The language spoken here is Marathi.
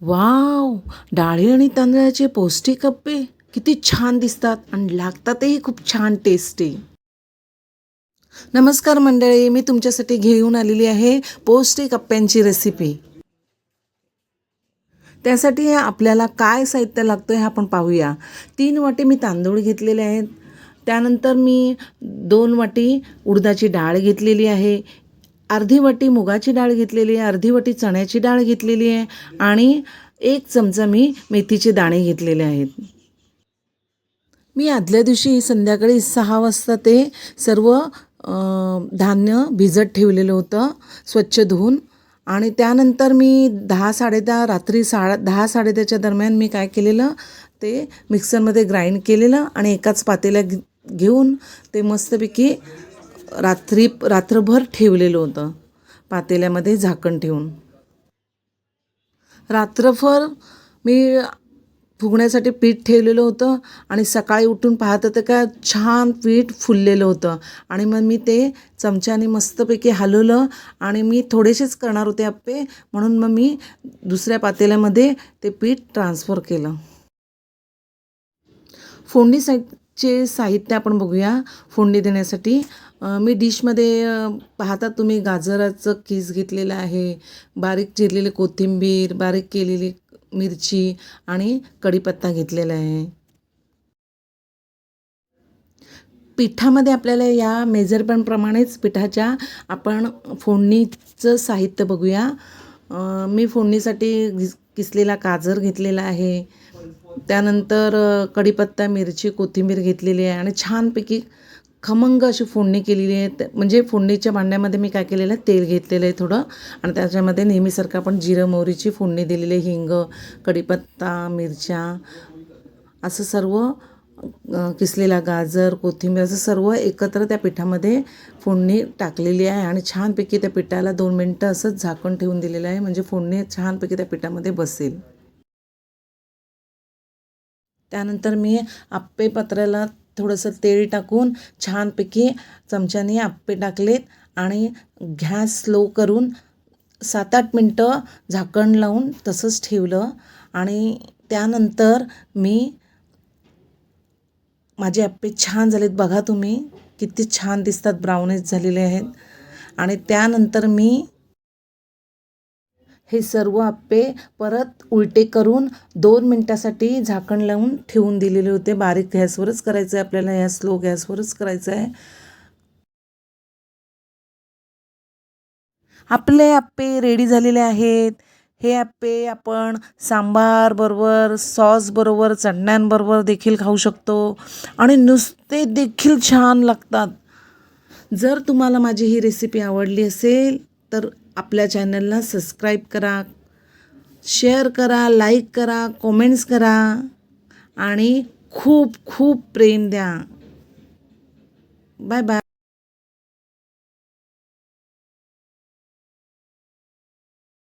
वाव! डाळी आणि तांदळाचे पौष्टिक अप्पे किती छान दिसतात आणि लागतातही खूप छान टेस्टी. नमस्कार मंडळी, मी तुमच्यासाठी घेऊन आलेली आहे पौष्टिक अप्प्यांची रेसिपी. त्यासाठी आपल्याला काय साहित्य लागतं हे आपण पाहूया. 3 वाटी मी तांदूळ घेतलेले आहेत. त्यानंतर मी 2 वाटी उडदाची डाळ घेतलेली आहे. अर्धी वाटी मुगाची डाळ घेतलेली आहे, अर्धी वाटी चण्याची डाळ घेतलेली आहे आणि 1 चमचा मी मेथीचे दाणे घेतलेले आहेत. मी आदल्या दिवशी संध्याकाळी 6 वाजता ते सर्व धान्य भिजत ठेवलेलं होतं स्वच्छ धुवून. आणि त्यानंतर मी 10-10:30 रात्री 10-10:30च्या दरम्यान मी काय केलेलं, ते मिक्सरमध्ये ग्राइंड केलेलं आणि एकाच पातेल्यात घेऊन ते मस्तपैकी रात्रभर ठेवलेलं होतं पातेल्यामध्ये झाकण ठेवून. रात्रभर मी फुगण्यासाठी पीठ ठेवलेलं होतं आणि सकाळी उठून पाहतं तर काय छान पीठ फुललेलं होतं. आणि मग मी ते चमच्याने मस्तपैकी हलवलं आणि मी थोडेसेच करणार होते अप्पे, म्हणून मग मी दुसऱ्या पातेल्यामध्ये ते पीठ ट्रान्सफर केलं. फोडणीचे साहित्य आपण बघूया. फोडणी देण्यासाठी मी डिशमध्ये पाहता तुम्ही गाजराचं कीस घेतलेलं आहे, बारीक चिरलेली कोथिंबीर, बारीक केलेली मिरची आणि कढीपत्ता घेतलेला आहे. पिठामध्ये आपल्याला या मेजरमेंटप्रमाणेच पिठाच्या आपण फोडणीचं साहित्य बघूया. मी फोडणीसाठी किसलेला गाजर घेतलेला आहे. त्यानंतर कढीपत्ता, मिरची, कोथिंबीर घेतलेली आहे आणि छानपैकी खमंग अशी फोडणी केलेली आहे. म्हणजे फोडणीच्या भांड्यामध्ये मी काय केलेलं आहे, तेल घेतलेलं आहे थोडं आणि त्याच्यामध्ये नेहमीसारखं आपण जिरं मोहरीची फोडणी दिलेली आहे. हिंग, कढीपत्ता, मिरच्या असं सर्व, किसलेला गाजर, कोथिंबीर असं सर्व एकत्र त्या पिठामध्ये फोडणी टाकलेली आहे आणि छानपैकी त्या पिठाला 2 मिनटं असंच झाकण ठेवून दिलेलं आहे, म्हणजे फोडणी छानपैकी त्या पिठामध्ये बसेल. त्यानंतर मी आप्पे पात्राला थोडंसं तेल टाकून छानपैकी चमच्याने आप्पे टाकलेत आणि गॅस स्लो करून 7-8 मिनटं झाकण लावून तसंच ठेवलं. आणि त्यानंतर माझे आप्पे छान झालेत, बघा तुम्ही किती छान दिसतात, ब्राउनिश झालेले आहेत. आणि त्यानंतर मी हे सर्व आप्पे परत उलटे करून 2 मिनटासाठी झाकण लावून ठेवून दिलेले होते. बारीक गॅसवरच करायचं आहे आपल्याला, या स्लो गॅसवरच करायचं आहे. आपले आप्पे रेडी झालेले आहेत. हे आप्पे आपण सांबार बरोबर, सॉस बरोबर, चटण्यांबरोबर देखील खाऊ शकतो आणि नुसते देखील छान लागतात. जर तुम्हाला माझी ही रेसिपी आवडली असेल तर आपल्या चॅनलला सबस्क्राईब करा, शेअर करा, लाईक करा, कमेंट्स करा आणि खूप खूप प्रेम द्या. Bye bye.